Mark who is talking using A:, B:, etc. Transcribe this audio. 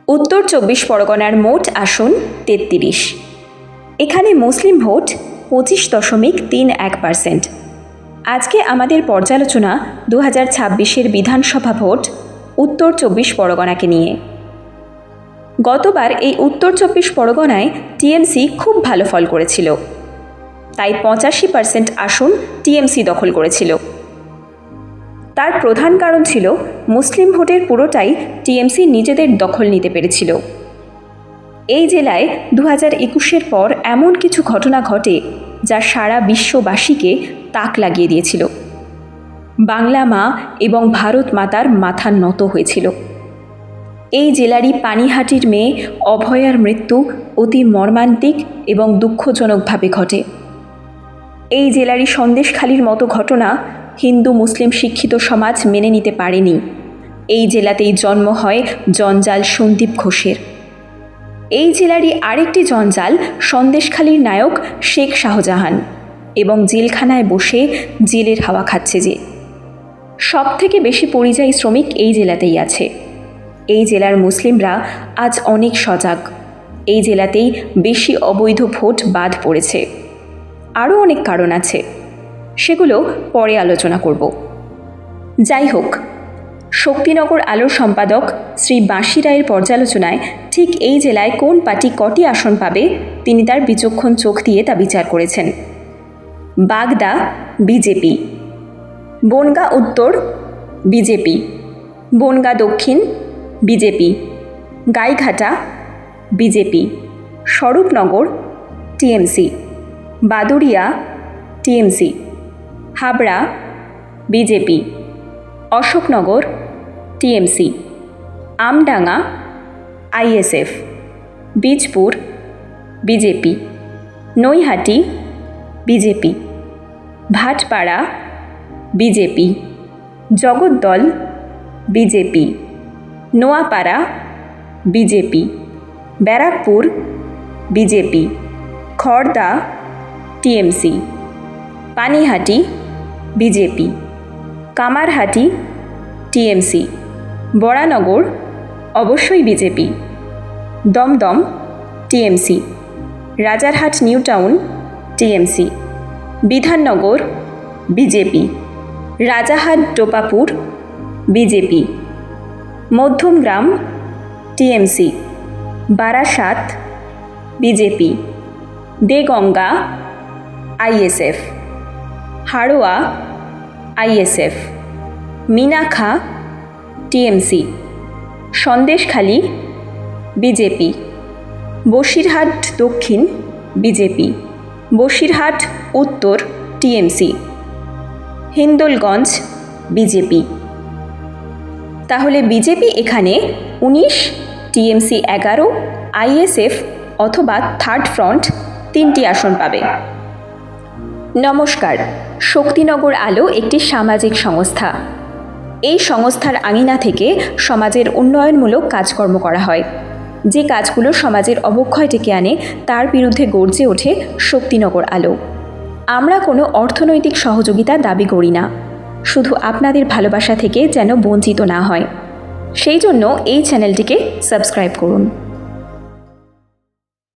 A: উত্তর 24 পরগনার মোট আসন 33। এখানে মুসলিম ভোট 25.31%। আজকে আমাদের পর্যালোচনা 2026-এর বিধানসভা ভোট উত্তর 24 পরগনাকে নিয়ে। গতবার এই উত্তর 24 পরগনায় টিএমসি খুব ভালো ফল করেছিল, তাই 85% আসন টিএমসি দখল করেছিল। তার প্রধান কারণ ছিল মুসলিম ভোটের পুরোটাই টিএমসি নিজেদের দখল নিতে পেরেছিল। এই জেলায় 2021-এর পর এমন কিছু ঘটনা ঘটে যা সারা বিশ্ববাসীকে তাক লাগিয়ে দিয়েছিল। বাংলা মা এবং ভারত মাতার মাথা নত হয়েছিল। এই জেলারই পানিহাটির মেয়ে অভয়ার মৃত্যু অতি মর্মান্তিক এবং দুঃখজনকভাবে ঘটে। এই জেলারই সন্দেশখালির মতো ঘটনা হিন্দু মুসলিম শিক্ষিত সমাজ মেনে নিতে পারেনি। এই জেলাতেই জন্ম হয় জঞ্জাল সন্দীপ ঘোষের। এই জেলারই আরেকটি জঞ্জাল সন্দেশখালির নায়ক শেখ শাহজাহান, এবং জেলখানায় বসে জেলের হাওয়া খাচ্ছে যে। সবথেকে বেশি পরিযায়ী শ্রমিক এই জেলাতেই আছে। এই জেলার মুসলিমরা আজ অনেক সজাগ। এই জেলাতেই বেশি অবৈধ ভোট বাদ পড়েছে। আরও অনেক কারণ আছে, সেগুলো পরে আলোচনা করব। যাই হোক, শক্তিনগর আলোর সম্পাদক শ্রী বাঁশি রায়ের পর্যালোচনায় ঠিক এই জেলায় কোন পার্টি কটি আসন পাবে তিনি তার বিচক্ষণ চোখ দিয়ে তা বিচার করেছেন। বাগদা বিজেপি, বনগাঁ উত্তর BJP, Bongaon Dakshin BJP, Gaighata BJP, Swarupnagar TMC, Baduria TMC, Habra BJP, Ashoknagar TMC, Amdanga ISF, Bijpur BJP, Naihati BJP, Bhatpara BJP, Jagaddal BJP, Noapara BJP, Barrackpore BJP, Khardaha TMC, Panihati BJP, Kamarhati TMC, Baranagar অবশ্যই BJP, Dum Dum TMC, Rajarhat New Town TMC, Bidhannagar BJP, Rajarhat টোপাপুর BJP, Madhyamgram TMC, Barasat BJP, Deganga ISF, Haroa ISF, Minakhan TMC, Sandeshkhali BJP, Basirhat Dakshin BJP, Basirhat Uttar TMC, Hingalganj BJP. তাহলে BJP এখানে 19, TMC 11, ISF অথবা third front 3টি আসন পাবে। নমস্কার, শক্তিনগর আলো একটি সামাজিক সংস্থা। এই সংস্থার আঙিনা থেকে সমাজের উন্নয়নমূলক কাজকর্ম করা হয়। যে কাজগুলো সমাজের অবক্ষয় ডেকে আনে তার বিরুদ্ধে গর্জে ওঠে শক্তিনগর আলো। আমরা কোনো অর্থনৈতিক সহযোগিতা দাবি করি না, শুধু আপনাদের ভালোবাসা থেকে যেন বঞ্চিত না হয় সেই জন্য এই চ্যানেলটিকে সাবস্ক্রাইব করুন।